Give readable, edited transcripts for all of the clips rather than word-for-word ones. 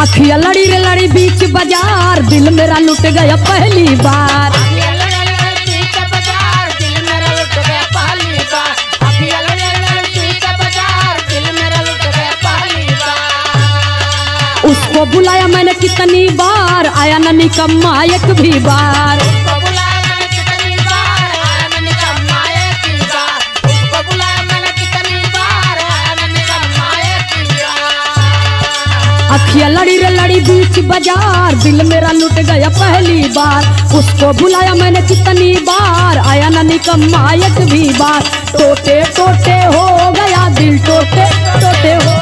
अखिया लड़ी रे लड़ी बीच बाजार, दिल मेरा लुट गया पहली बार। उसको बुलाया मैंने कितनी बार, आया न निकम्मा एक भी बार। अखिया लड़ी रे लड़ी बीच बाजार, दिल मेरा लुट गया पहली बार। उसको बुलाया मैंने कितनी बार, आया न निकम्मा एक भी बार। टोटे टोटे हो गया दिल, टोटे टोटे हो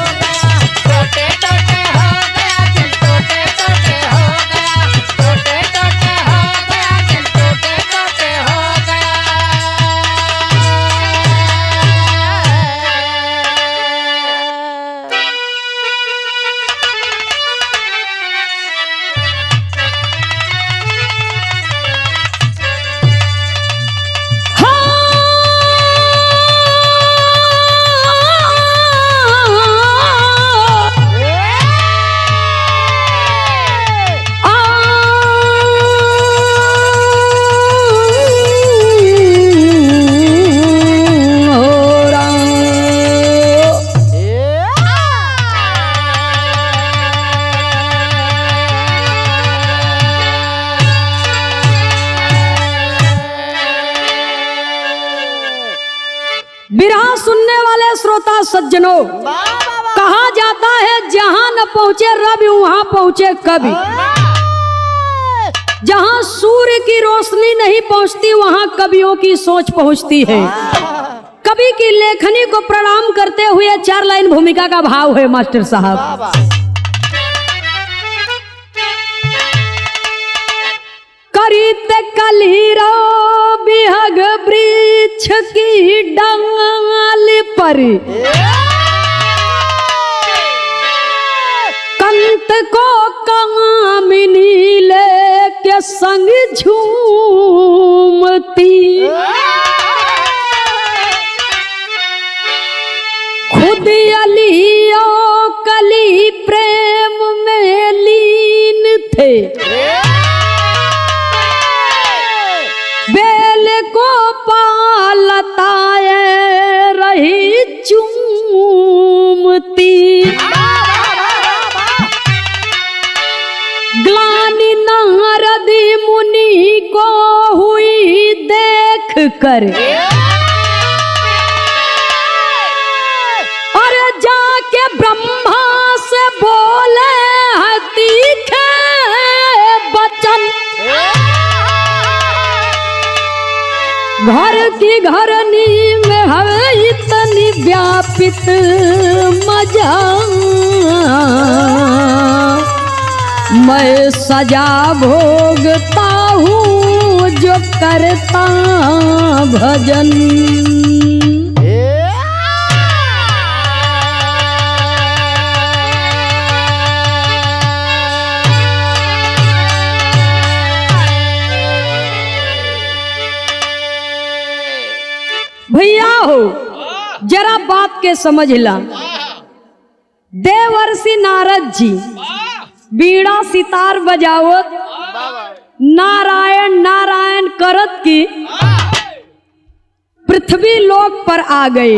बिरहा सुनने वाले श्रोता सज्जनों, कहा जाता है जहां न पहुंचे रवि वहां पहुंचे कवि। जहां सूर्य की रोशनी नहीं पहुंचती वहां कवियों की सोच पहुंचती है। कवि की लेखनी को प्रणाम करते हुए 4 लाइन भूमिका का भाव है मास्टर साहब। करीत कलीरो बिहग वृक्ष की डाल पर, कंत को कामिनी लेके संग झूमती। खुद अलियो कली प्रेम में लीन थे, बेल को पालताए रही चूमती। ग्लानि नारद मुनि को हुई देख कर, और जाके ब्रह्मा से बोले हैं तीखे बचन। घर की घरनी में है इतनी व्यापित मजा, मैं सजा भोगता हूँ जो करता भजन। भैया हो जरा बात के समझ ला। देवर्षि नारद जी बीड़ा सितार बजावत नारायण नारायण करत की पृथ्वी लोक पर आ गए।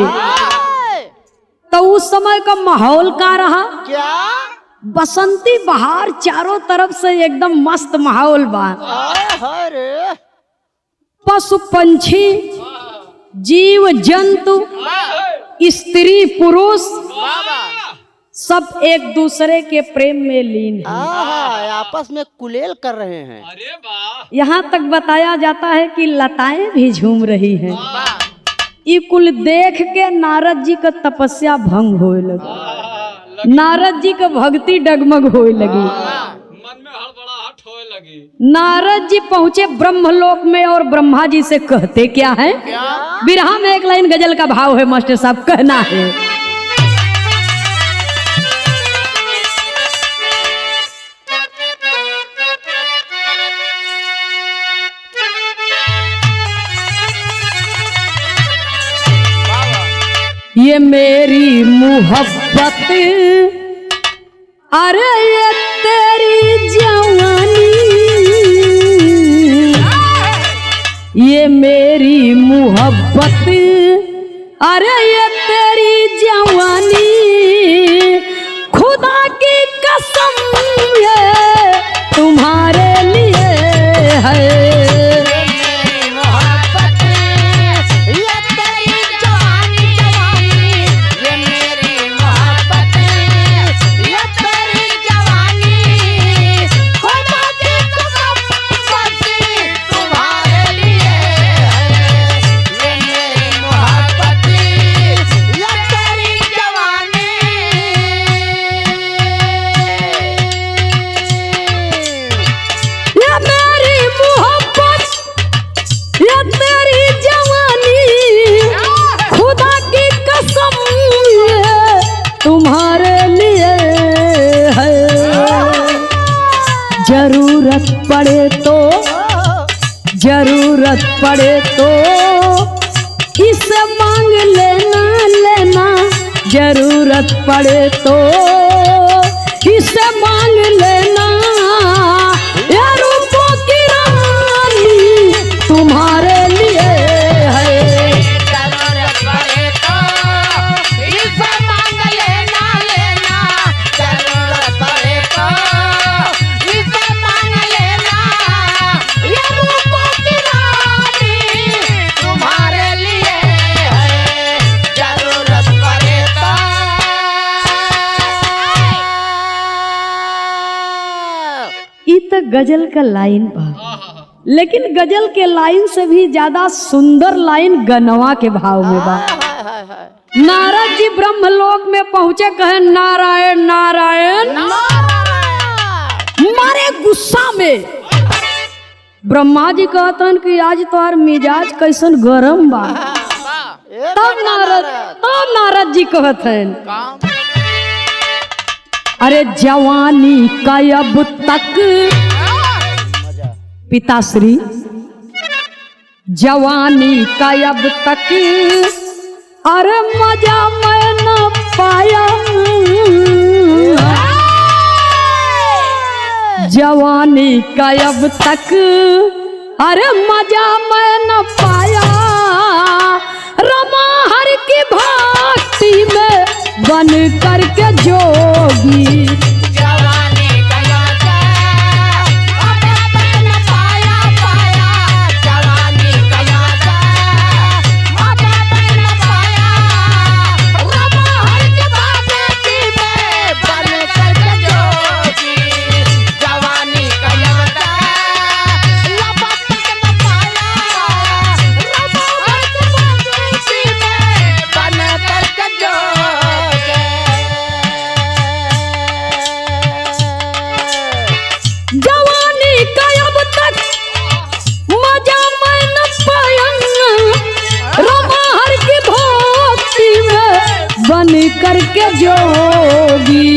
तो उस समय का माहौल का रहा क्या? बसंती बहार, चारों तरफ से एकदम मस्त माहौल बा। पशु पंछी जीव जंतु स्त्री पुरुष सब एक दूसरे के प्रेम में लीन है, आपस में कुलेल कर रहे हैं। यहाँ तक बताया जाता है कि लताएं भी झूम रही हैं। ये कुल देख के नारद जी का तपस्या भंग होए लगी, नारद जी का भक्ति डगमग होए लगी, मन में हड़बड़ाहट होए लगी। नारद जी पहुंचे ब्रह्मलोक में और ब्रह्मा जी से कहते क्या है? बिरहा में एक लाइन गजल का भाव है मास्टर साहब, कहना है ये मेरी मोहब्बत अरे ये तेरी जवानी, ये मेरी मोहब्बत, अरे ये तेरी जवानी, खुदा की कसम ये तुम्हारे लिए है। जरूरत पड़े तो इसे मांग लेना लेना, जरूरत पड़े तो इसे मांग लेना, ये रूपों की रानी तुम्हारे लिए है। जरूरत पड़े तो इसे मांग लेना लेना, जरूरत पड़े तो इसे मांग लेना, ये रूपों की रानी तुम्हारे लिए है। जरूरत पड़े तो ई तो गजल का लाइन बा, लेकिन गजल के लाइन से भी ज्यादा सुंदर लाइन गनवा के भाव में बा। नारद जी ब्रह्मलोक में पहुंचे, कहे नारायण नारायण, मारे गुस्सा में ब्रह्मा जी कहतन कि आज तोहार मिजाज कैसन गरम बा। तब नारद जी कहतन, अरे जवानी का अब तक पिताश्री, जवानी का अब तक अरे मजा मैं न पाया, जवानी का अब तक अरे मजा मैं न पाया, रमा हर की भक्ति में बन करके जोगी। जवानी का मजा अब न पाया पाया, जवानी का मजा अब न पाया, रमा हर की भक्ति में बन करके जोगी। जवानी का मजा अब न पाया, रमा हर की भक्ति में बन करके जोगी। जवानी का अब तक मजा मैं न पाया, रमा हर की भक्ति में बन करके जोगी।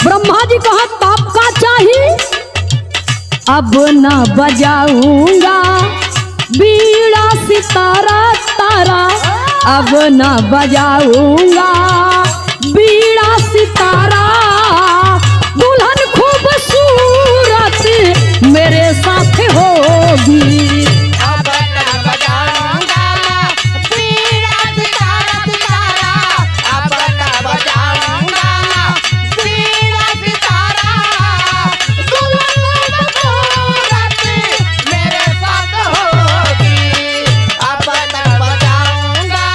ब्रह्मा जी कहा ताप का चाहिए, अब न बजाऊंगा बीड़ा सितारा तारा, अब न बजाऊंगा बीड़ा सितारा, दुल्हन खूबसूरत मेरे साथ होगी। अब न बजाऊंगा बीड़ा सितारा सितारा, अब न बजाऊंगा बीड़ा सितारा, दुल्हन खूबसूरत मेरे साथ होगी। अब न बजाऊंगा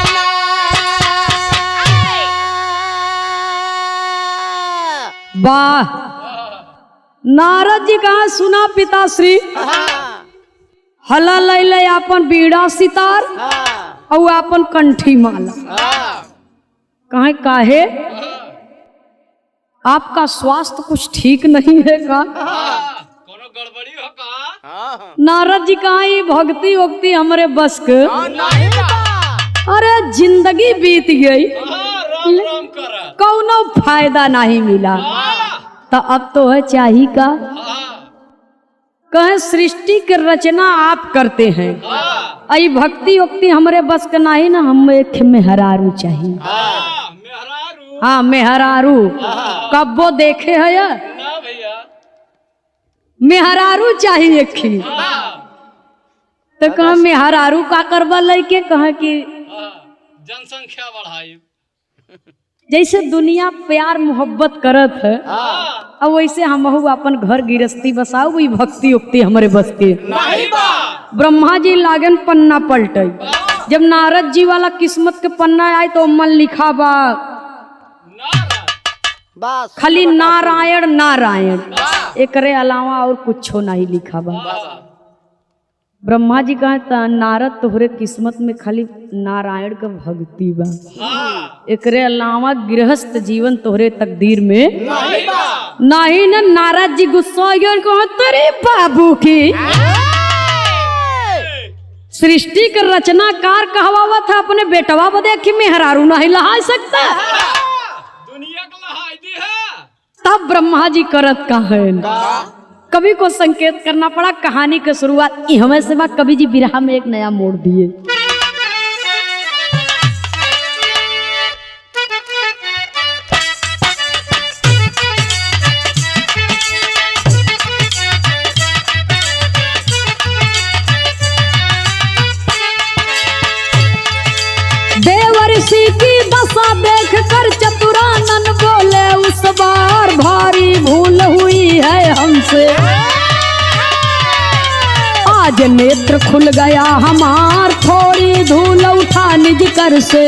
वाह, नारद जी कहा सुना पिताश्री, हला लैले अपन बीड़ा सितार और अपन कंठी माला। कहे काहे आपका स्वास्थ्य कुछ ठीक नहीं है का? कोनो गड़बड़ी हो का? नारद जी कहा ये भक्ति वक्ति हमारे बस के, नहीं बा। अरे जिंदगी बीत गई, राम राम कर। कौनो फायदा नहीं मिला, तो अब तो है चाहिए का? कहे सृष्टि की रचना आप करते हैं, आई भक्ति वक्ति हमारे बस का नहीं ना, हम एक मेहरारू चाहिए। मेहरारू हाँ मेहरारू कब वो देखे है या ना भैया। मेहरारू चाहिए खी हाँ, तो कहा मेहरारू का करवा लैके कहा कि हाँ, जनसंख्या बढ़ाई। जैसे दुनिया प्यार मोहब्बत करत है हाँ, अब वैसे हम अपन घर गृहस्थी बसाओ वही भक्ति उक्ति हमारे बस के। नहीं बा। ब्रह्मा जी लागन पन्ना पलटे जब नारद जी वाला किस्मत के पन्ना आए तो मन लिखा बा नाराज। बस खाली नारायण नारायण एकरे अलावा और कुछो नहीं लिखा बा। ब्रह्मा जी कहा नारद तोहरे किस्मत में खाली नारायण का भक्ति बा हाँ, एकरे अलावा गृहस्थ जीवन तोहरे तकदीर में नहीं बा। नहीं न। नारद जी गुस्सा कहा तेरे बाबू की सृष्टि के रचनाकार कहवावा था अपने बेटवा बदे कि मेहरारू नहीं लहा सकता। दुनिया को लहाई दी है। तब ब्रह्मा जी करत का है कवि को संकेत करना पड़ा। कहानी की शुरुआत हमें से बात कवि जी बिरहा में एक नया मोड़ दिए। देवर्षि की दशा देख कर चतुरानन बोले उस बार भारी भूल हुई है हमसे। आज नेत्र खुल गया हमार थोड़ी धूल उठा निज कर से।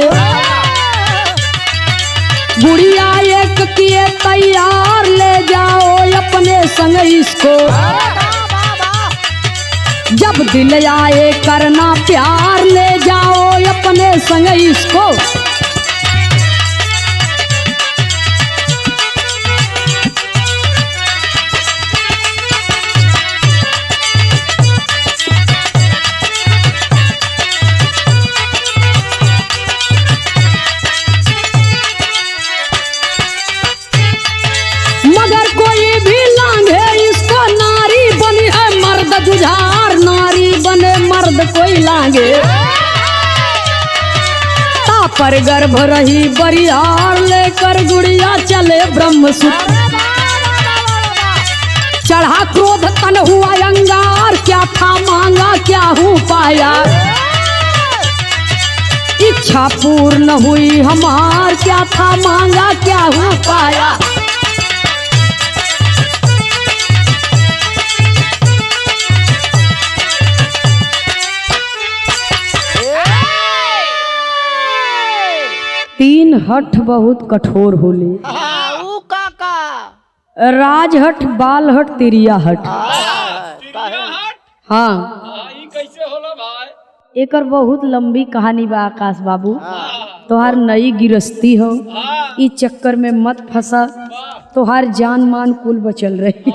गुड़िया एक किए तैयार ले जाओ अपने संग इसको। जब दिल आए करना प्यार ले जाओ अपने संग इसको। मगर कोई भी लांघे इसको नारी बनी है मर्द जुझार। नारी बने मर्द कोई लांघे पर गर्भ रही बरियार लेकर गुड़िया चले ब्रह्मसूत्र। चढ़ा क्रोध तन हुआ अंगार क्या था मांगा क्या हूँ पाया। इच्छा पूर्ण हुई हमार क्या था मांगा क्या हूँ पाया। तीन हठ बहुत कठोर होले। ऊ काका राज हठ बाल हठ तिरिया हठ। तिरिया हट। हाँ हाँ, ई कैसे होला भाई? एकर बहुत लंबी कहानी बा आकाश बाबू। तोहार नई गिरस्ती हो हाँ, इस चक्कर में मत फंसा। तोहार जान मान कुल बचल रही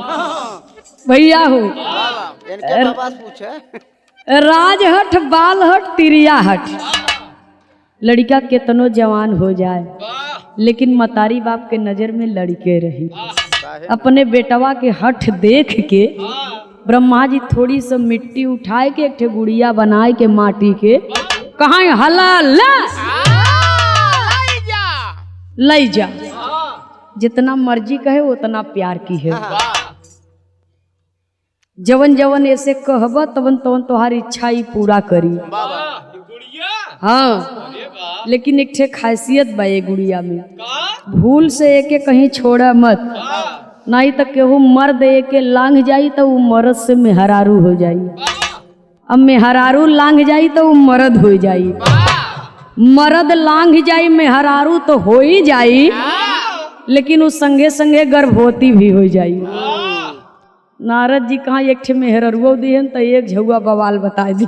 भैया हो। इनके बाबा से पूछे। राजहट बालहट तिरियाहट लड़का केतनो जवान हो जाए वाह, लेकिन मतारी बाप के नजर में लड़के रही। काहे? अपने बेटवा के हठ देख के हाँ, ब्रह्मा जी थोड़ी सी मिट्टी उठाए के एक ठे गुड़िया बनाए के माटी के कहा हला ला लई जा। हाँ, जितना मर्जी कहे उतना प्यार की है। वाह, जवन जवन ऐसे कहब तवन तवन तोहार इच्छा ही पूरा करी। वाह, ई गुड़िया। हाँ अरे वाह, लेकिन एक ठे खासियत बा ये गुड़िया में, का? भूल से एके कहीं छोड़ा मत, वाह, नहीं तो केहू मर्द एके लांघ जाई तो वो मर्द से मेहरारू हो जाई। वाह, अब मेहरारू लांघ जाई तो वो मर्द हो जाई। मर्द लांघ जाई मेहरारू तो हो ही जाई, लेकिन वो संगे संगे गर्भवती भी हो जाई। नारद जी कहाँ एक ठे मेहररुआ दिहन तो एक झुआ बवाल बता दी।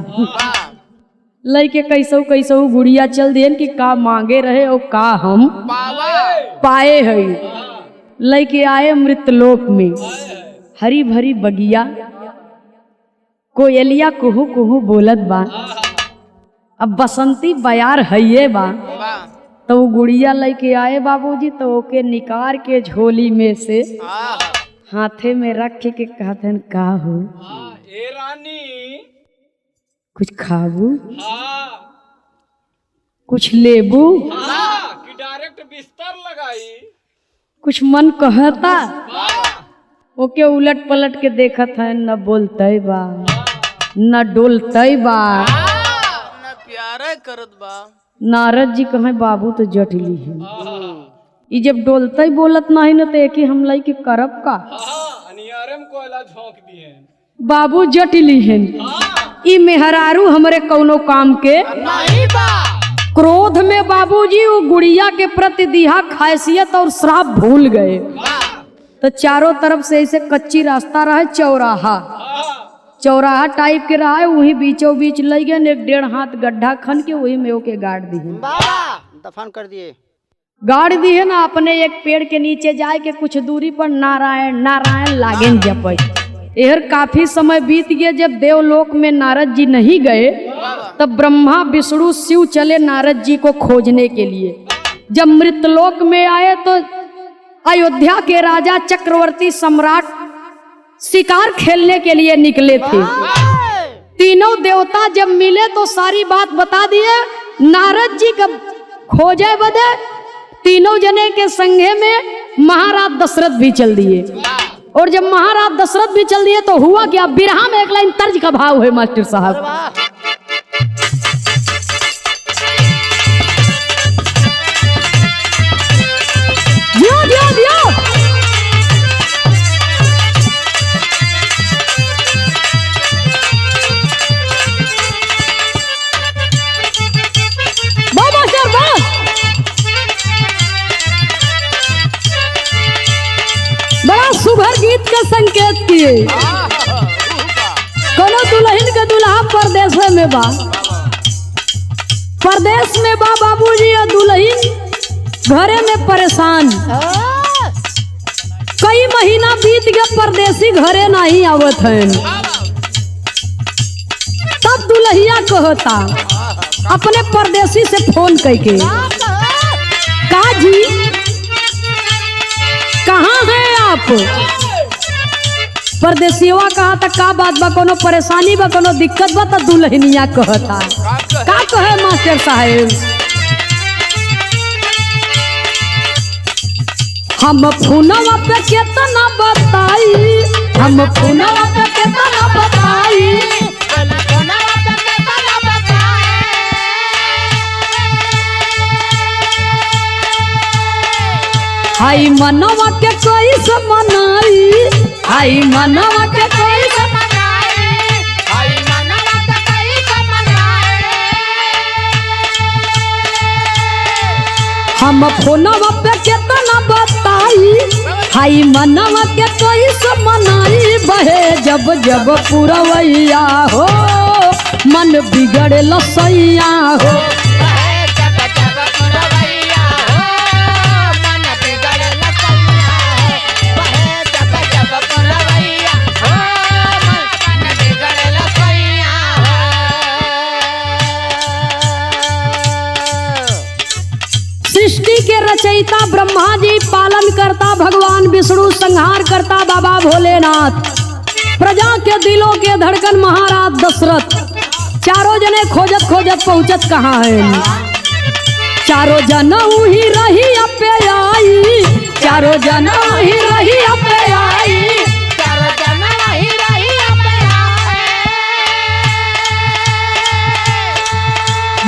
लइके कैसो कैसो गुड़िया चल दिहन कि का मांगे रहे और का हम पाए है। लइके आए मृतलोक में, हरी भरी बगिया, कोयलिया कुहू कुहू बोलत बा। अब बसंती बयार हइये बा, तो वो गुड़िया लेके आए बाबूजी, तो ओके निकार के झोली में से हाथे में रख के कहते का हो ए रानी, कुछ खाबू हाँ, कुछ लेबू। हाँ, कि डायरेक्ट बिस्तर लगाई। कुछ मन कहता ओके उलट पलट के देखत है, न बोलते बा न डोलते बा। ना प्यारे करत बा। नारद जी कहे बाबू तो जटली है, ई जब डोलते ही बोलत नहीं न तो एक ही हम लाई के करब का। अनियारे में कोयला झोंक दिए। बाबू जटली है, ई मेहरारू हमरे कौनो काम के नहीं बा। क्रोध में बाबूजी वो गुड़िया के प्रति दिहा खासियत और श्राप भूल गए। तो चारों तरफ से ऐसे कच्ची रास्ता रहा, चौराहा टाइप के रहा है, वही बीचों बीच लग गए, 1.5 हाथ गड्ढा खन के वही में ओके गाड़ दिए। दफन कर दिए। गाड़ दिए ना, अपने एक पेड़ के नीचे जाए के कुछ दूरी पर नारायण नारायण लागेन जपई। एहर काफी समय बीत गया। जब देवलोक में नारद जी नहीं गए तब ब्रह्मा विष्णु शिव चले नारद जी को खोजने के लिए। जब मृतलोक में आए तो अयोध्या के राजा चक्रवर्ती सम्राट शिकार खेलने के लिए निकले थे। तीनों देवता जब मिले तो सारी बात बता दिए। नारद जी का खोजे बदे तीनों जने के संगे में महाराज दशरथ भी चल दिए। और जब महाराज दशरथ भी चल दिए तो हुआ क्या, बिरहा में एक लाइन तर्ज का भाव है मास्टर साहब। दियो दियो दियो। वाह मास्टर वाह। बड़ा सुभर गीत का संकेत किए। कोनो दुल्हन के दुल्हा परदेश में बा, परदेश में बा बाबूजी, और दुल्हन घरे में परेशान। कई महीना बीत गया, परदेसी घरे नहीं आवत हैं। तब दुल्हिया कहता अपने परदेसी से फोन करके, का जी कहाँ है आप? परदेसिया कहा था का बात बा, कोनो परेशानी बा, कोनो दिक्कत बा? तो दुल्हनिया कहता का कहे मास्टर साहेब, हम फोनवा पे केतना बताई, हम फोनवा पे केतना बताई, हाई मनवा के कोई से मनाई, हाई मनवा के कोई से मनाई, हाय मनवा के कोई से मनाई। हम फोनवा पे केतना बताई, हाई मनवा के कोई से मनाई। बहे जब जब पुरवैया हो, मन बिगड़े लसैया हो, सृष्टि के रचयिता ब्रह्मा जी, पालन करता भगवान विष्णु, संहार करता बाबा भोलेनाथ, प्रजा के दिलों के धड़कन महाराज दशरथ। चारों जने खोजत खोजत पहुंचत कहाँ है? चारों जना ही रही अपे आई, चारों जना ही रही अपे आई, चारों जना ही रही अपे आई।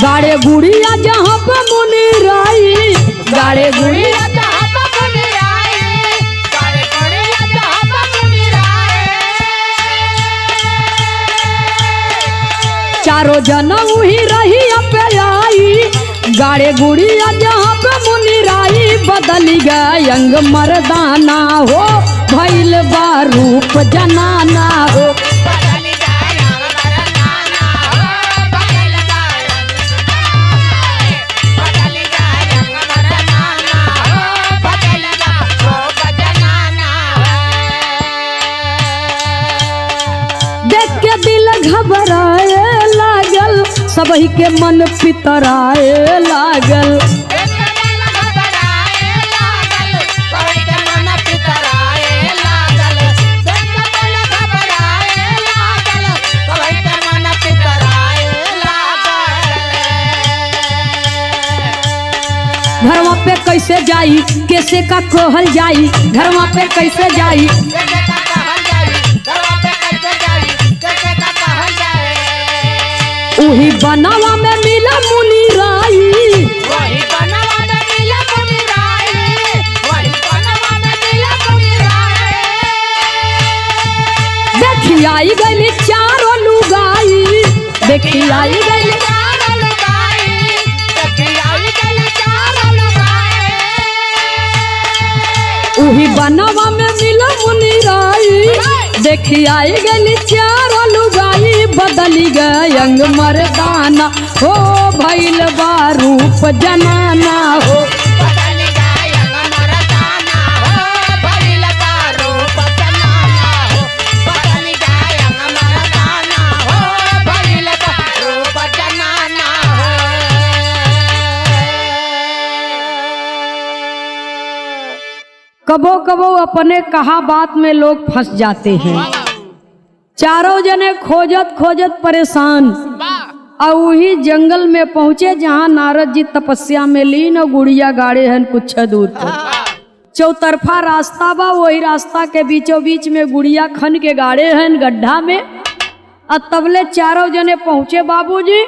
गाड़े गुड़िया जहाँ पे मुनि राई, गाड़े गुड़िया जहाँ पे मुनि राई, गाड़े गुड़िया जहाँ पे मुनि राई। चारों जना ही रही अपे आई, गाड़े गुड़िया जहाँ पे मुनि राई। बदल गए अंग मर्दाना हो, भइल बा रूप जनाना हो, बदल जाए मरदाना हो, बदल जाए बदल जाए मरदाना हो, बदल जाए जनाना हो। देख के दिल घबराए लागल, सबही के मन पितराए लागल। घरवा पे कैसे जाई, कैसे का कहल जाई, घरवा पे कैसे जाई। कैसे का कहल जाई, घरवा पे कैसे जाई, कैसे का कहल जाई। उही बनावा में मिला मुनि राई, वही बनवा में मिला मुनि राई, वही बनवा में मिला मुनि राई। देखी आई गली चारों लुगाई, देखी आई गली चारों लुगाई, देखी आई गली चारों लुगाई। उही बनावा में मिला मुनि राई, देखी आई गली चारों लुगाई। बदली गए अंग मर्दाना हो, भइल बा रूप जनाना हो। बदल गए अंग मर्दाना हो, भइल बा रूप जनाना हो। बदल गए अंग मर्दाना हो, भइल बा रूप जनाना हो। कबो कबो अपने कहा बात में लोग फंस जाते हैं। चारों जने खोजत खोजत परेशान और वही जंगल में पहुंचे जहां नारद जी तपस्या में लीन और गुड़िया गाड़े हैं कुछ दूर तक। चौतरफा रास्ता बा, वही रास्ता के बीचों बीच में गुड़िया खन के गाड़े हैं गड्ढा में। और तबले चारों जने पहुंचे बाबूजी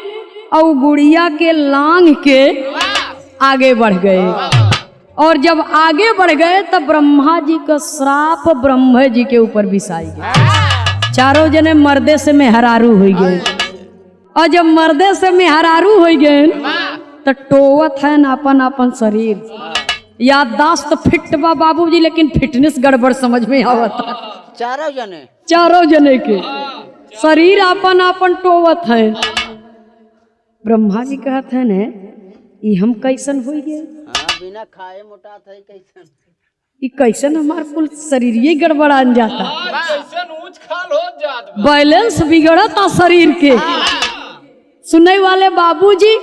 और गुड़िया के लांग के आगे बढ़ गए। और जब आगे बढ़ गए तब ब्रह्मा जी का श्राप ब्रह्मा जी के ऊपर बिसाई गया। चारों जने मर्दे से मेहरारू हो गए। और जब मर्दे से मेहरारू हो गए तो टोवत है न अपन अपन शरीर। याददाश्त फिट बा बाबूजी, लेकिन फिटनेस गड़बड़ समझ में आवता। चारों जने के शरीर अपन अपन टोवत है। ब्रह्मा जी कहते हैं ने ई हम कैसन हो गए, बिना खाए मोटा था कैसन, ई कैसन हमार कुल शरीर ये गड़बड़ा जाता, कैसन ऊंच खाल हो जात बा। बैलेंस बिगड़ता शरीर के। सुनने वाले बाबूजी,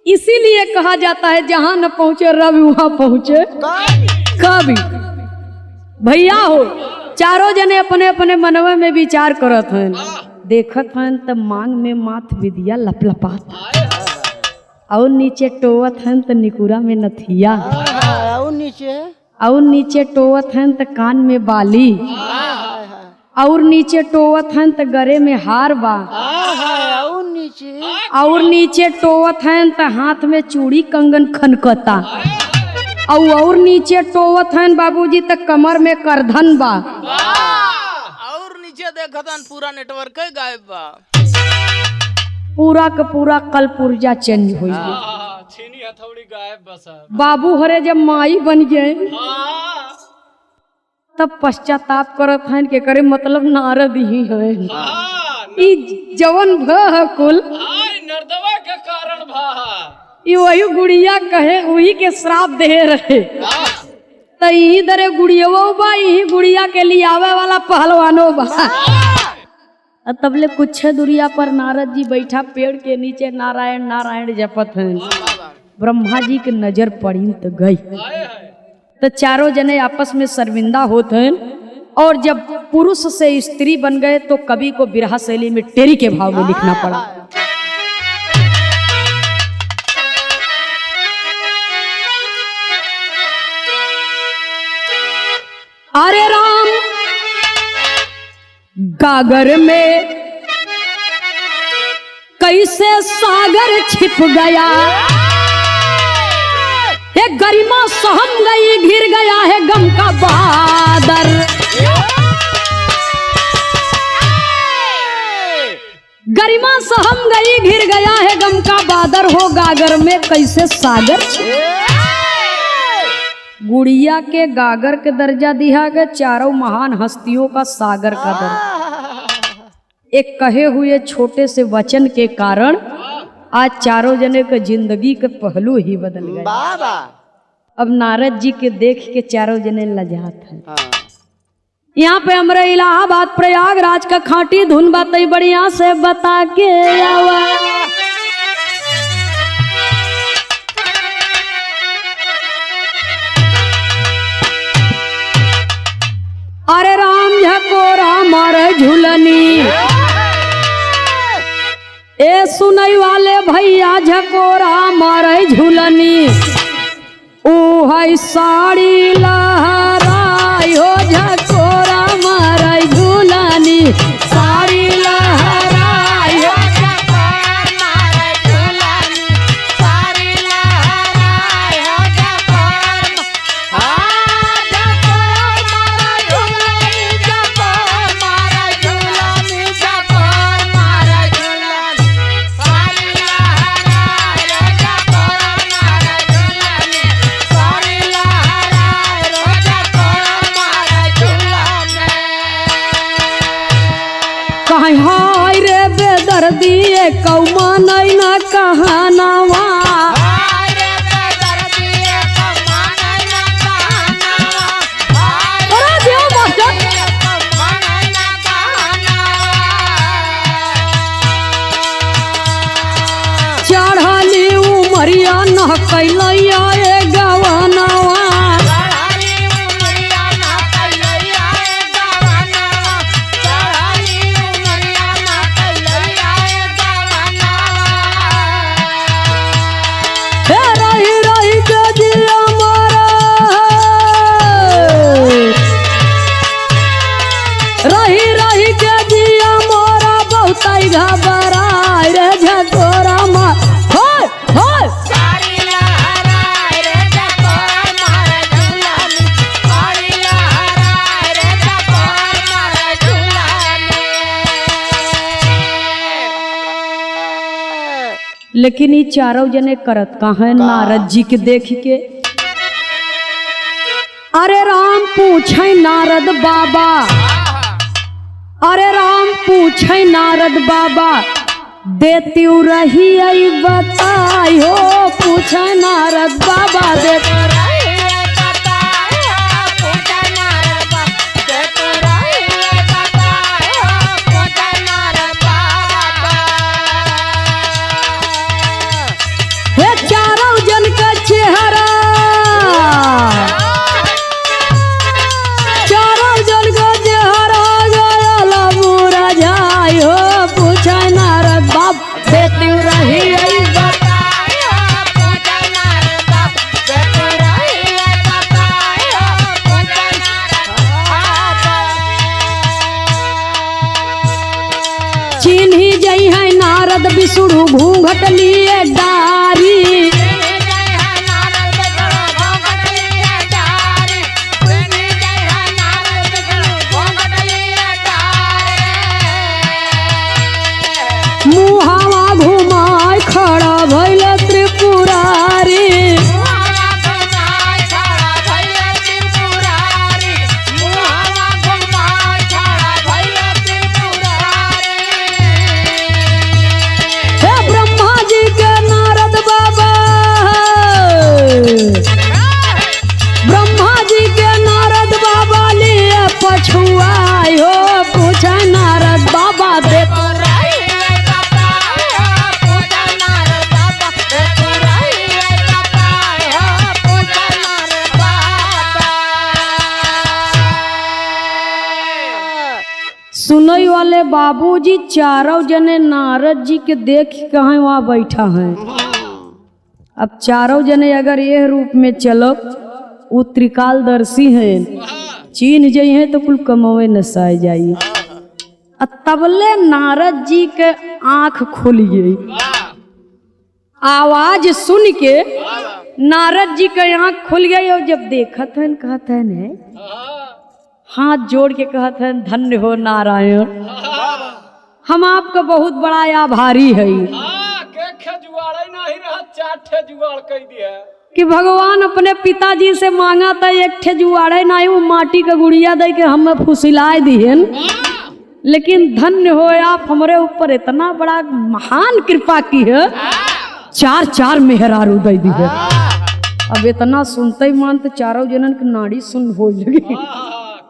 इसीलिए कहा जाता है जहां न पहुंचे रवि वहां पहुंचे कवि। भैया हो, चारों जने अपने अपने मनवे में विचार करत हैं, देखत हैं तब मांग में माथ विदिया लपलपात और नीचे टोवत हैं तो निकुरा में नथिया और नीचे टोवत हैं तो कान में बाली और नीचे टोवत हैं तो गले में हार बा और नीचे टोवत हैं तो हाथ में चूड़ी कंगन खनकता और नीचे टोवत हैं बाबूजी तो कमर में करधन बा और नीचे देखतन पूरा नेटवर्क गायब बा। पूरा का पूरा कल पुर्जा चेंज हो गया। छीनी हथौड़ी गायब बस। बाबू हरे जब माई बन गए तब पश्चाताप करत हैं के करे मतलब नारद ही है। ई जवन भ कुल नर्दवा के कारण भा, ई वही गुड़िया कहे वही के श्राप दे रहे। तो यही दरे गुड़ियाओ बा, यही गुड़िया के लिए आवे वाला पहलवानो बा। तबले कुछ दूरिया पर नारद जी बैठा पेड़ के नीचे नारायण नारायण जपत हैं। ब्रह्मा जी के नजर पड़ी तो गई। तो चारों जने आपस में शर्मिंदा होते हैं। और जब पुरुष से स्त्री बन गए तो कवि को बिरहा शैली में टेरी के भाव में लिखना पड़ा। अरे राम गागर में कैसे सागर छिप गया, ये गरिमा सहम गई घिर गया है गम का बादर। गरिमा सहम गई घिर गया है गम का बादर, हो गागर में कैसे सागर। गुड़िया के गागर के दर्जा दिया गया, चारों महान हस्तियों का सागर का दर्जा। एक कहे हुए छोटे से वचन के कारण आज चारों जने के जिंदगी के पहलू ही बदल गए। अब नारद जी के देख के चारों जने लजात हैं। यहाँ पे हमारे इलाहाबाद प्रयागराज का खाटी धुन बातें बढ़िया से बता के आवा। अरे राम झकोरा मारे झुलनी, ए सुनई वाले भैया झकोरा मारे झुलनी। है साड़ी लहराई हो झकोरा माराई झूलानी साड़ी लहराई हो कहीं हाय रे बेदर्दी कौमा नहीं ना कहानावा अरे दियो मास्टर चढ़ली उमरिया न कैलैया ए गवनावा रही रही के जिया मोरा बहुत घबराए रे झकोरा मार होय होय लेकिन ये चारों जने करत कहाँ नारद जी के देख के अरे राम पूछे नारद बाबा अरे राम पूछे नारद बाबा देती रही आई बताई हो पूछे नारद बाबा देती हे चारों जन का चेहरा चारों जन का चेहरा गया बुरा जाई हो पूछे नारद बाप देती रही आई चिन्ही जई है नारद बिसुड़ू घूंघट लिए डारी मुहावा घुमाय खड़ा भइल त्रिपुरारी हे ब्रह्मा जी के नारद बाबा ब्रह्मा जी के नारद बाबा लिए पछुआई हो पूछे नारद बाबा दे सुनई वाले बाबूजी चारों जने नारद जी के देख कहाँ वहाँ बैठा है। अब चारों जने अगर यह रूप में चलो वो त्रिकालदर्शी हैं चीन जई हैं तो कुल कमवे नसाए जाइए। तबले नारद जी के आंख खुल गई आवाज सुन के नारद जी के आंख खुल गई और जब देखत हैं कहत हैं हाथ जोड़ के कहत हैं धन्य हो नारायण हम आपका बहुत बड़ा आभारी है कि भगवान अपने पिताजी से मांगा था एक ठे जुआड़े ना वो माटी का गुड़िया दे के हमें फुसिलाए दिहन लेकिन धन्य हो आप हमारे ऊपर इतना बड़ा महान कृपा की है चार चार मेहरारू दे दी है। अब इतना सुनते ही मान तो चारों जनन की नाड़ी सुन हो लगी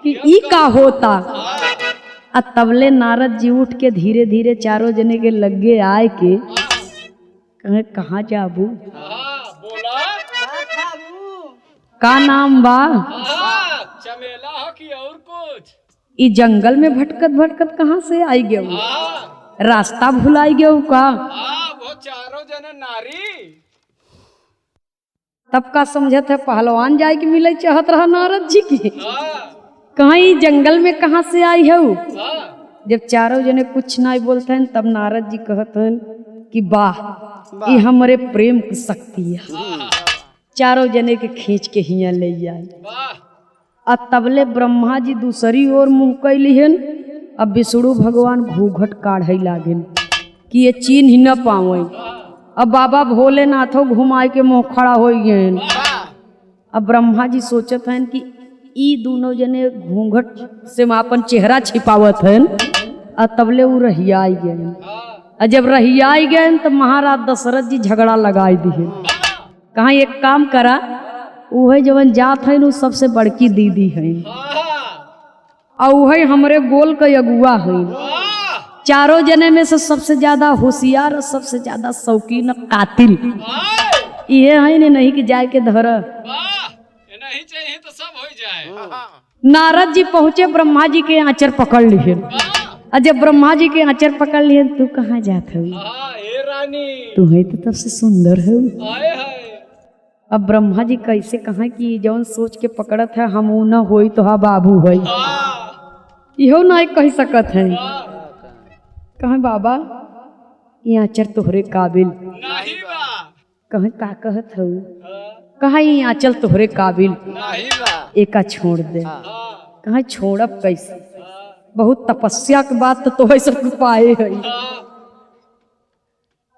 कि ई का होता। तबले नारद जी उठ के धीरे धीरे चारों जने के लगे आए के कहे कहाँ जाबू का नाम बा चमेला हो कि और कुछ ई जंगल में भटकत भटकत कहाँ से आई गए रास्ता भुलाई गए का वो चारों जने नारी तब का समझत है पहलवान जाए के मिले चाहत रहा नारद जी की। हाँ कहीं जंगल में कहाँ से आई है वो? हाँ जब चारों जने कुछ नहीं बोलते हैं तब नारद जी कहते हैं कि वाह ये हमारे प्रेम की शक्ति है। चारों जने के खींच के हिया ले आई। वाह अब तबले ब्रह्मा जी दूसरी ओर मुंह कैलिहन। अब विष्णु भगवान घूघट काढ़े लागेन कि ये चीन ही न पावे। अब बाबा भोलेनाथो घुमाए के मुँह खड़ा हो गए। अब ब्रह्मा जी सोचत हैं कि ई दोनों जने घूंघट से अपन चेहरा छिपावत हैं। और तबले वो रहियाई गए। और जब रहियाई गए तो महाराज दशरथ जी झगड़ा लगाई दिए। कहाँ एक काम करा वह जवन जात है सबसे बड़की दीदी है और वह हमारे गोल का अगुआ है। चारों जने में से सबसे ज्यादा होशियार और सबसे ज्यादा शौकीन कातिल ये है नहीं कि जाए के धर। नहीं चाहिए तो सब हो जाए। नारद जी पहुंचे ब्रह्मा जी के आंचर पकड़ लिए। और जब ब्रह्मा जी के आंचर पकड़ लिए तू कहाँ जात है? ए रानी तू है तो तब से सुंदर है। आए हाय अब ब्रह्मा जी कैसे कहा कि जौन सोच के पकड़त है हम न होई तो हा बाबू है इहो नहीं कह सकत है। कहे बाबा ये आंचर तोहरे काबिल। नहीं बा कहे का कहत है? कहा ये आंचल तोहरे काबिल नहीं बा एका छोड़ दे। कहे छोड़ब कैसे? बहुत तपस्या के बाद तो तोहे सब पाए है।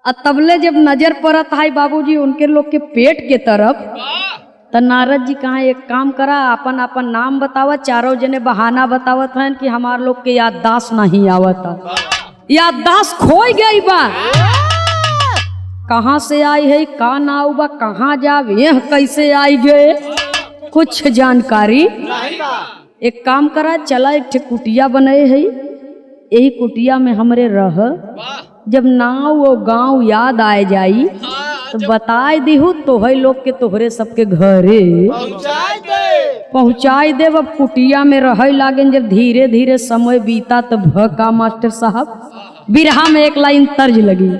और तबले जब नजर पड़त है बाबूजी उनके लोग के पेट के तरफ तो नारद जी कहा एक काम करा अपन अपन नाम बतावा। चारों जने बहाना बतावत हैं कि हमार लोग के याददाश्त नहीं आवता। याददाश्त खोई गई बा। कहाँ से आई है का नाव बा कहाँ जावे कैसे आई गए कुछ जानकारी। एक काम करा चला एक ठे कुटिया बने है यही कुटिया में हमरे रह। जब नाव वो गांव याद आए जाई तो बताए दिहू तोहे लोग के तोहरे सबके घरे पहुँचाई देव। अब कुटिया में रह लागे। जब धीरे धीरे समय बीता तो भका मास्टर साहब बिरहा में एक लाइन तर्ज लगी।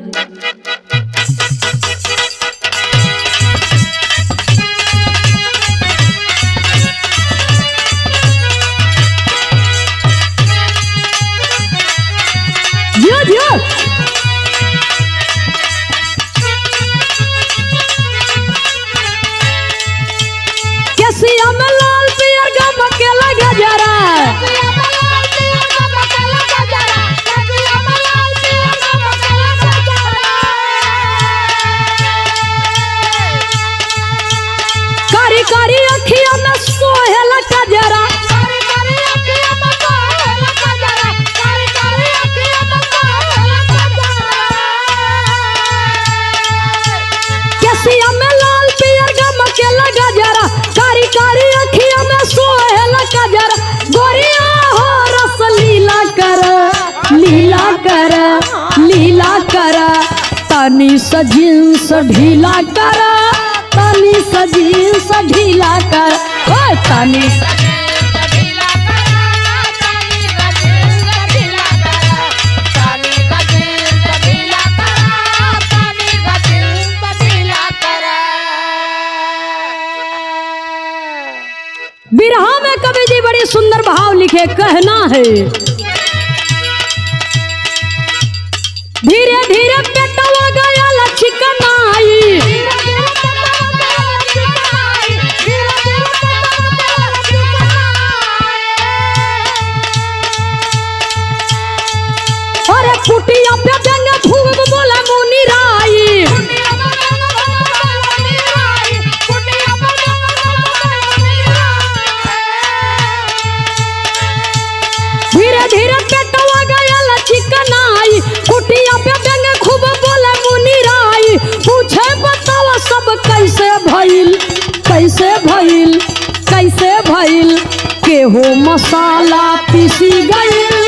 जियो जियो केसिया में लाल पियर गम के लगा जरा। कारी कारी अखिया में सोहेला का जरा। केसिया में लाल पियर गम के लगा जरा। कारी कारी अखिया में सोहेला का जरा। गोरिया हो रस लीला कर लीला कर लीला कर। तनी सजींस ढीला कर तनी सजींस ढीला कर। ओ तनी बिरहा में कवि जी बड़ी सुंदर भाव लिखे कहना है धीरे धीरे पेटवा गया लचिकनाई। अरे कुटिया पे जंग खूब बोला मुनि राई। धीरे धीरे पेटवा गया लचिकनाई। कुटिया पे जंग खूब बोला मुनि राई। पूछे बतावा सब कैसे भइल कैसे भइल कैसे भइल। केहो मसाला पीसी गइल।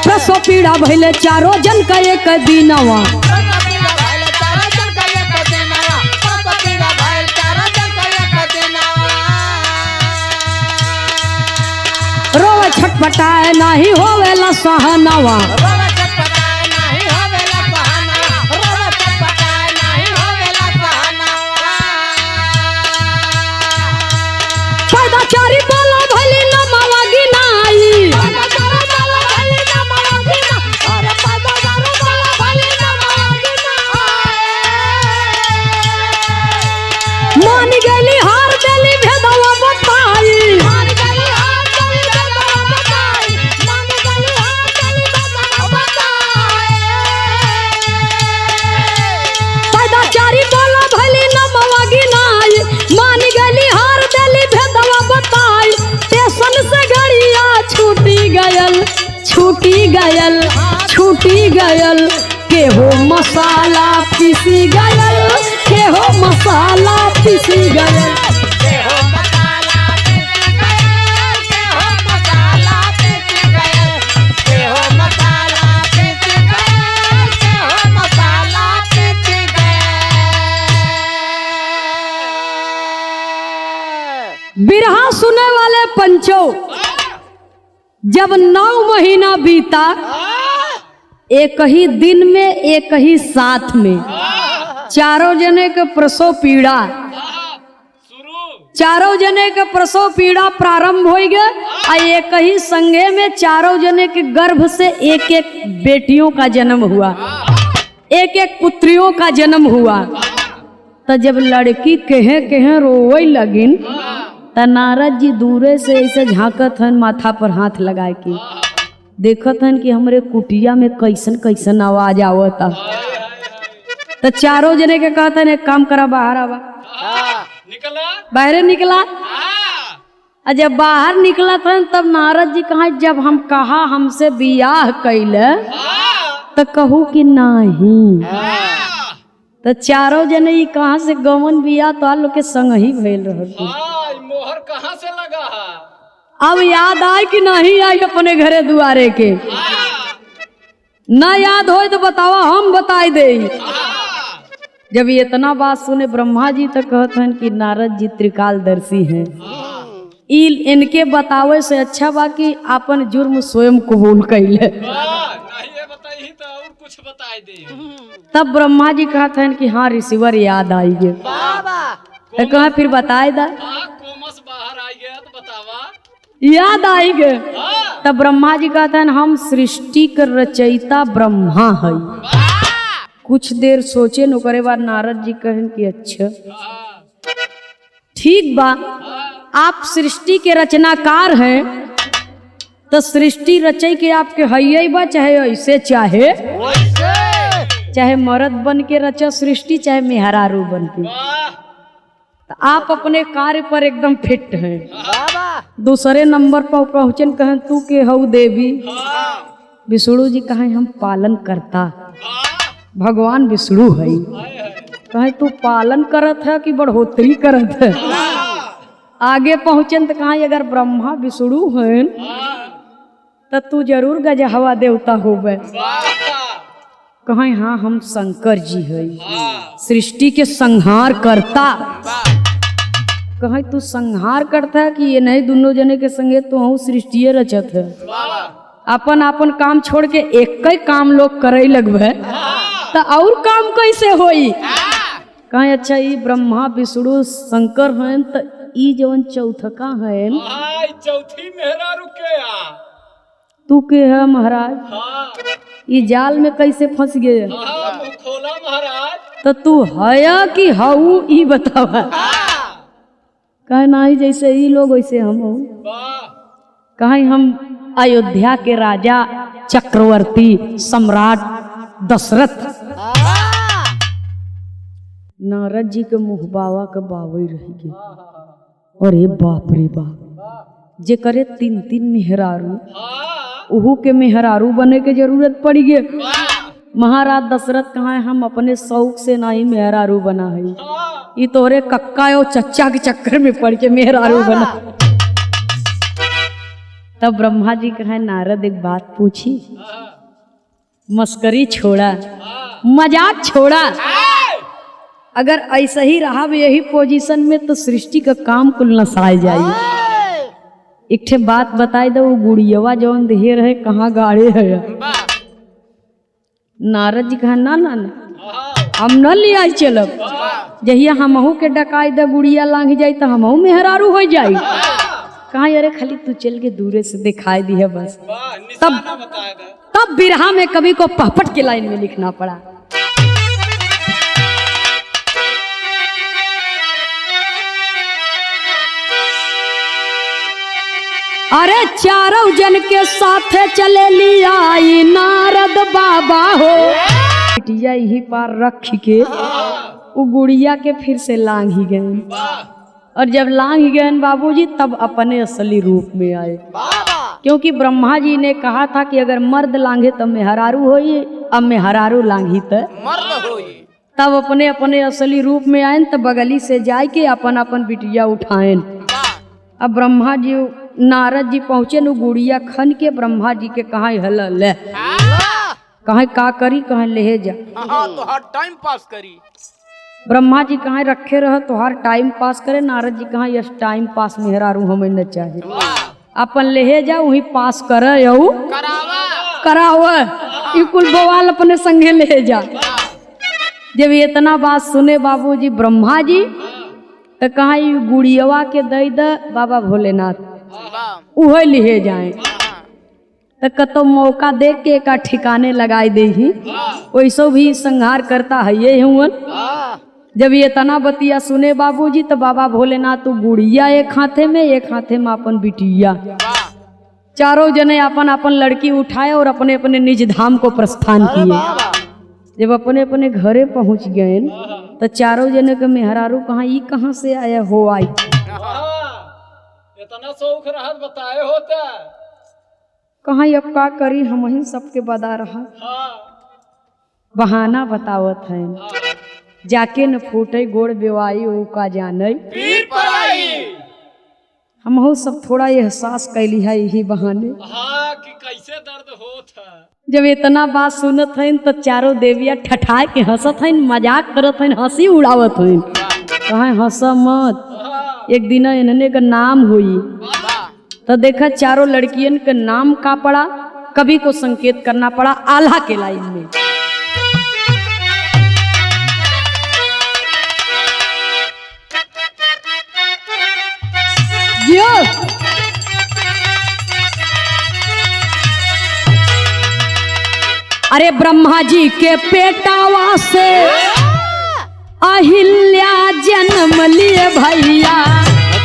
प्रसव पीड़ा भइले चारों जन का एक दिनवा। छटपटाए नहीं होवेला सहनवा। रोवे छटपटाए नाही होवेला सहना, रोवे छटपटाए नाही होवेला सहना। पैदाचारी बोला भली नमवा गिनाई। पैदाचारी बोला भली नमवा गिनाई, अरे पैदाचारी बोला भली नमवा गिनाई। मान गेली हार देली भेदवा बताई। मान गली हाथ चली भेदवा बताई, मान गली हाथ चली भेदवा बताई। पैदाचारी बोला भली नमवा गिनाई। मान गेली हार देली भेदवा बताई। स्टेशन से गड़िया छूटी गयल, छूटी गयल, छूटी गयल। केहो मसाला पीसी गयल, केहो मसाला पीसी गयल। केहो मसाला पीसी गयल, केहो मसाला पीसी गयल, केहो मसाला पीसी गयल, केहो मसाला पीसी गयल। बिरहा सुने वाले पंचो, जब 9 महीना बीता, एक ही दिन में एक ही साथ में चारों जने के प्रसव पीड़ा, शुरू चारों जने के प्रसव पीड़ा प्रारंभ हो गए। आ एक ही संगे में चारों जने के गर्भ से एक एक बेटियों का जन्म हुआ, एक एक पुत्रियों का जन्म हुआ। तो जब लड़की कहे कहे रोवे लगिन, त नारद जी दूरे से ऐसे झांकत हन, माथा पर हाथ लगाए के देखत हन कि हमरे कुटिया में कैसन कैसन आवाज आवता। तो चारों जने के कहते हैं एक काम करा, बाहर आवा। निकला बाहरे निकला। हाँ और जब बाहर निकला था तब नारद जी कहा, जब हम कहा हमसे बियाह कैले तो कहू कि नहीं। तो चारों जने ई कहाँ से गवन बियाह तो लोग के संग ही भइल रहल। हाँ, ये मोहर कहाँ से लगा है? अब याद आए कि नहीं आई अपने घरे दुआरे के? ना याद हो तो बतावा, हम बताई दे। जब ये इतना बात सुने ब्रह्मा जी तो कहते हैं कि नारद जी त्रिकालदर्शी हैं, इनके बतावे से अच्छा बा कि अपन जुर्म स्वयं कबूल कैले। नहीं ये बताई तो और कुछ बताई दे। तब ब्रह्मा जी कहते हैं कि हाँ रिसीवर याद आई गे। तो कहा फिर बताए दा। कोमस बाहर आ गया तो बतावा। याद आई गे। तब ब्रह्मा जी कहते हैं हम सृष्टि के रचयिता ब्रह्मा है। कुछ देर सोचे न करे बाद नारद जी कहें कि अच्छा ठीक बा, आप सृष्टि के रचनाकार हैं तो सृष्टि रचई के आपके हइये बा, चाहे ऐसे चाहे मर्द बन के रचा सृष्टि, चाहे मेहरारू बन के। तो आप अपने कार्य पर एकदम फिट हैं। दूसरे नंबर पर पहुंचन कहें तू के हऊ देवी। विष्णु जी कहें हम पालन करता, भगवान विष्णु है। कहें तू पालन करत है कि बढ़ोतरी करत है? आगे पहुंचन तो कहा अगर ब्रह्मा विष्णु हैं तो तू जरूर गजहवा देवता होबे। कहें हाँ हम शंकर जी है, सृष्टि के संहार करता। कहें तू संहार करता है कि ये नहीं दोनों जने के संगे तो हूँ सृष्टि रचत है। अपन अपन काम छोड़ के एक ही काम लोग करे लगभे तो और काम कैसे होई? कहें अच्छा ये ब्रह्मा विष्णु शंकर हैं तो ई जवन चौथका है चौथी मेहरा रुके तू के है महाराज? ये जाल में कैसे फंस गए? खोला महाराज। तो तू है कि हऊ ई बतावा। कहे नहीं जैसे ही लोग वैसे हम हूँ। कहें हम अयोध्या के राजा चक्रवर्ती सम्राट दशरथ। नारद जी के मुँह बावा के बावई रह गए। अरे बाप रे बाप, जे करे 3-3 मेहरारू, उहू के मेहरारू बने के जरूरत पड़ी गए। महाराज दशरथ कहाँ है हम अपने शौक से नहीं मेहरारू बना है, ये तोरे कक्का और चच्चा के चक्कर में पड़ के मेहरारू बना। तब ब्रह्मा जी कहे नारद एक बात पूछी, मस्करी छोड़ा, मजाक छोड़ा। अगर ऐसा ही रहा यही पोजीशन में तो सृष्टि का काम कुल नसाए जाए। एक ठे बात बताई दो, गुड़ियवा जौन देहे रहे कहाँ गाड़े है। वाह नारद जी कहा ना ना ना हम न ले आई चलब, जहिया हमहू के डकाई दे गुड़िया लांघ जाई तो हमहू मेहरारू हो जाई। कहा अरे खाली तू चल के दूरे से दिखाई दी है बस। वाह निशाना बताए दे। तब बिरहा में कवि को पहपट के लाइन में लिखना पड़ा। अरे चारों जन के साथ चले लिया नारद बाबा हो, बिटिया यही पार रख के वो गुड़िया के फिर से लांघ ही गए। और जब लांघ गए बाबूजी तब अपने असली रूप में आए, क्योंकि ब्रह्मा जी ने कहा था कि अगर मर्द लांघे तो मेहरारू होई, अब मेहरारू लांघी तो मर्द होई। तब अपने अपने असली रूप में आए तब बगली से जाए के अपन अपन बिटिया उठाएं। अब ब्रह्मा जी नारद जी पहुँचे न गुड़िया खन के ब्रह्मा जी के कहा हल ले, कहा का करी, कहा ले जा। हाँ तो हर टाइम पास करी। ब्रह्मा जी कहा रखे रह तो हर टाइम पास करे। नारद जी कहा यस टाइम पास मेहरारू हमें न चाहे, अपन ले जा वही पास कर करावा ई कुल बवाल अपने संगे ले जा। जब इतना बात सुने बाबूजी ब्रह्मा जी तो कहा गुड़ियवा के दई द बाबा भोलेनाथ उहे लिए जाए। तो कतो मौका देख के एक ठिकाने लगाई दे ही, वैसो भी संहार करता है ये हुआ। जब ये तना बतिया सुने बाबूजी तो बाबा भोलेनाथ तो गुड़िया एक हाथे में अपन बिटिया, चारों जने अपन अपन लड़की उठाए और अपने अपने निज धाम को प्रस्थान किए। जब अपने अपने घरे पहुंच गए तो चारों जने के मेहरारू कहा ई कहाँ से आया हो आई। इतना शौक रहत बताए होता। कहा अब का करी हम ही सबके बता रहा, बहाना बतावत है। जाके न फूटे गोड़ बेवाई ओ का जाने, हम सब थोड़ा एहसास कैली है यही बहाने। हाँ कि कैसे दर्द होत है। जब इतना बात सुनत है तो चारों देविया ठठाए के हंसत है, मजाक करत है, हंसी उड़ावत है। कहा हंस मत, एक दिन इन्हने का नाम हुई तो देखा चारों लड़कियन का नाम का पड़ा, कवि को संकेत करना पड़ा आल्हा के लाइन में। अरे ब्रह्मा जी के पेटावा से अहिल्या जन्म लिए भैया,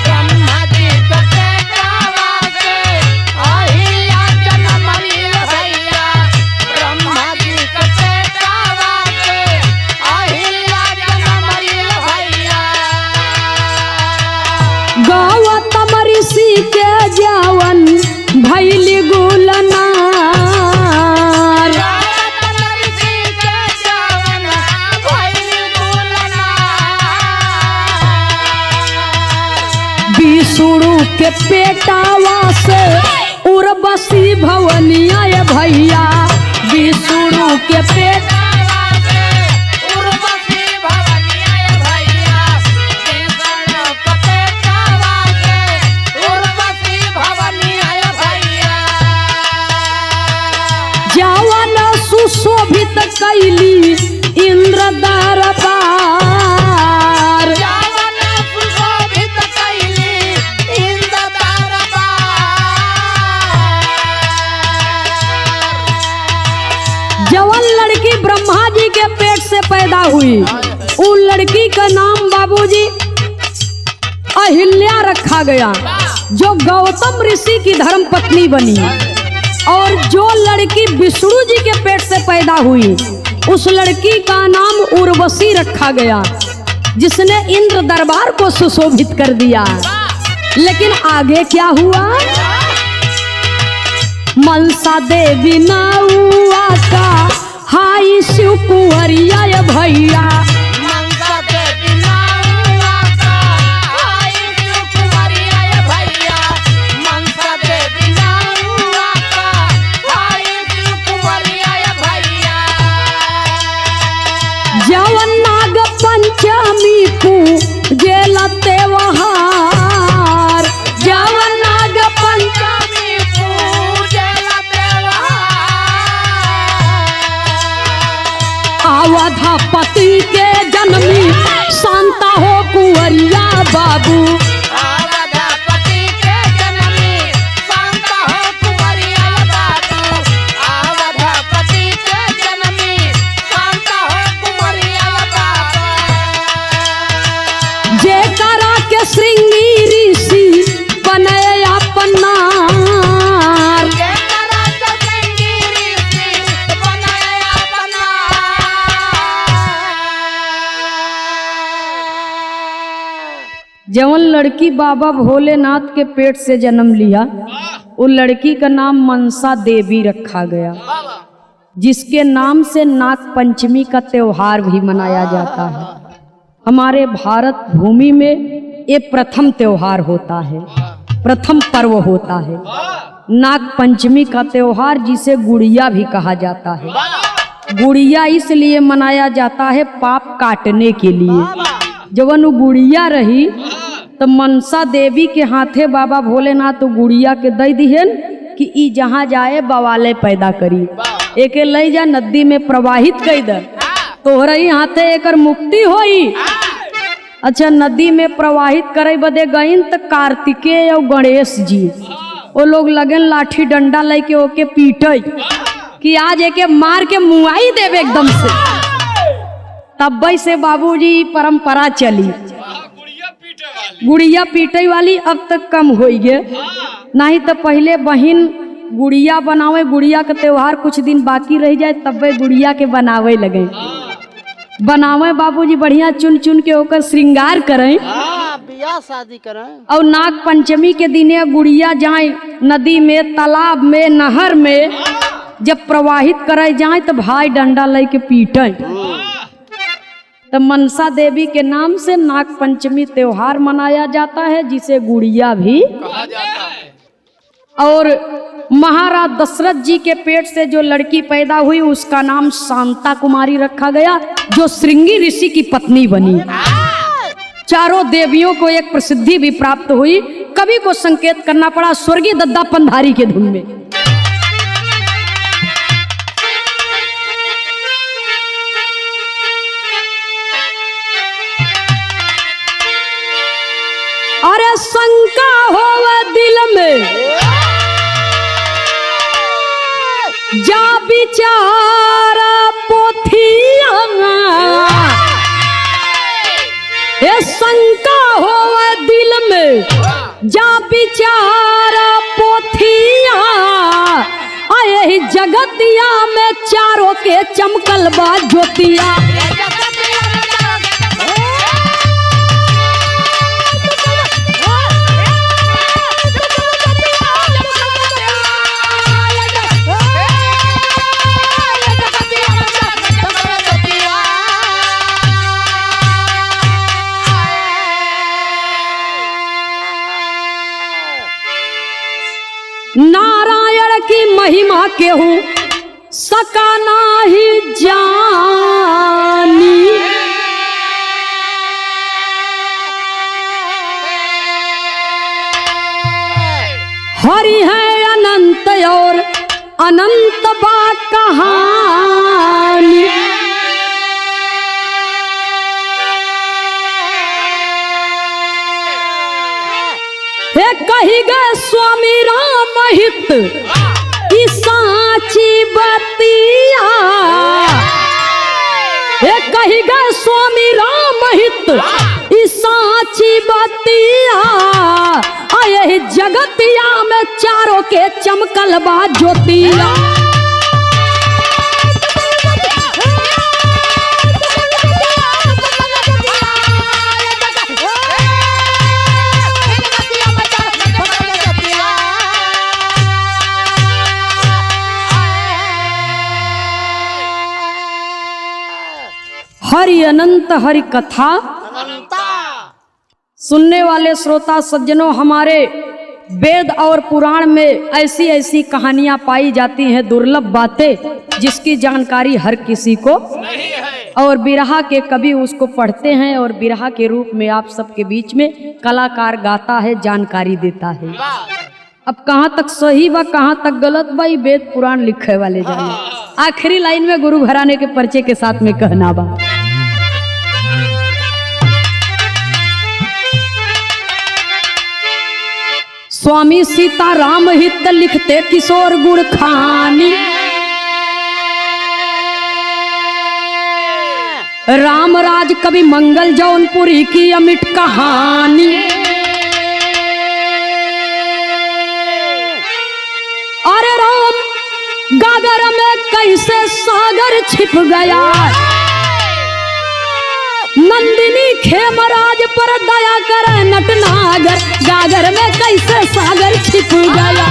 ब्रह्मा जी के पेटावा से अहिल्या जन्म लिए भैया, ब्रह्मा जी के पेटावा से अहिल्या जन्म लिए भैया। गौतम ऋषि के जावन भैली गुलनार, विष्णु के पेटावा से उर्वशी भवनिया ये भैया, विष्णु के पेटावा से उर्वशी भवनिया भैया, विष्णु के पेटावा से उर्वशी भवनिया भैया। जावन सुशोभित कैली इंद्र दरबार, जवन लड़की ब्रह्मा जी के पेट से पैदा हुई उन लड़की का नाम बाबूजी अहिल्या रखा गया, जो गौतम ऋषि की धर्म पत्नी बनी। और जो लड़की विष्णु जी के पेट से पैदा हुई उस लड़की का नाम उर्वशी रखा गया, जिसने इंद्र दरबार को सुशोभित कर दिया। लेकिन आगे क्या हुआ, मनसा देवी नाउआ का हाई शिव कुंवरिया ये भैया, मनसा देवी नाउआ का हाई शिव कुंवरिया भैया, मनसा देवी नाउआ का हाई शिव कुंवरिया भैया। जवन नाग पंचमी को जेलते वहार, जवन नाग पंचमी बाबू। अवधपति के जननी शांता हो कुंवरिया बाबू। अवधपति के जननी शांता हो कुंवरिया बाबू। जे करा के श्रृंगी ऋषि बने अपनार। जेकरा के श्रृंगी ऋषि बनाए अपना। जवन लड़की बाबा भोलेनाथ के पेट से जन्म लिया, वो लड़की का नाम मनसा देवी रखा गया, जिसके नाम से नाग पंचमी का त्योहार भी मनाया जाता है। हमारे भारत भूमि में ये प्रथम त्योहार होता है, प्रथम पर्व होता है नाग पंचमी का त्योहार, जिसे गुड़िया भी कहा जाता है। गुड़िया इसलिए मनाया जाता है पाप काटने के लिए। जवन वो गुड़िया रही तो मनसा देवी के हाथे बाबा भोलेनाथ तो गुड़िया के दे दिहन कि ई जहाँ जाए बवाले पैदा करी, एके ले जा नदी में प्रवाहित कर दे, तोहरा ही हाथे एकर मुक्ति होई। अच्छा, नदी में प्रवाहित करे बदे गईन तो कार्तिकेय और गणेश जी वो लोग लगन लाठी डंडा लेके ओके पीटे कि आज एके मार के मुआई देवे एकदम से। तब से बाबूजी परंपरा चली, गुड़िया पीटे वाली अब तक कम हो गए। नहीं तो पहले बहिन गुड़िया बनावे, गुड़िया का त्योहार कुछ दिन बाकी रह जाए तब गुड़िया के बनावे लगे। बनावे बाबूजी बढ़िया चुन चुन के ओकर श्रृंगार करें बियाह शादी करें। और नाग पंचमी के दिने गुड़िया जाए नदी में, तालाब में, नहर में जब प्रवाहित करे जाए तो भाई डंडा लेके पीटे। तो मनसा देवी के नाम से नाग पंचमी त्योहार मनाया जाता है, जिसे गुड़िया भी कहा जाता है। और महाराज दशरथ जी के पेट से जो लड़की पैदा हुई उसका नाम शांता कुमारी रखा गया, जो श्रृंगी ऋषि की पत्नी बनी। चारों देवियों को एक प्रसिद्धि भी प्राप्त हुई। कवि को संकेत करना पड़ा स्वर्गीय दद्दा पंधारी के धुन में। अरे शंका होवे दिल में जा विचार पोथिया, ये शंका होवे दिल में जा विचार पोथिया। आए जगतिया में चारों के चमकल बा ज्योतिया। नारायण की महिमा केहू सका नाही जानी। हरि है अनंत और अनंत बा कहानी। हे कही गए स्वामी राम हित की साची बतिया। हे कही गए स्वामी राम हित की साची बतिया। आए जगतिया में चारों के चमकल बा ज्योतिया। हरि अनंत हरि कथा सुनने वाले श्रोता सज्जनों, हमारे वेद और पुराण में ऐसी ऐसी कहानियां पाई जाती हैं, दुर्लभ बातें जिसकी जानकारी हर किसी को नहीं है। और बिरहा के कवि उसको पढ़ते हैं और बिरहा के रूप में आप सबके बीच में कलाकार गाता है, जानकारी देता है। अब कहाँ तक सही बा कहाँ तक गलत बा, ये वेद पुराण लिखे वाले जाने। आखिरी लाइन में गुरु घराने के परिचय के साथ में कहना बा। स्वामी सीताराम हित लिखते किशोर गुण खानी। रामराज कवि मंगल जौनपुरी की अमिट कहानी। अरे राम गागर में कैसे सागर छिप गया, नंदिनी खेमराज पर दया करे नटनागर, गागर में कैसे सागर छिप गया।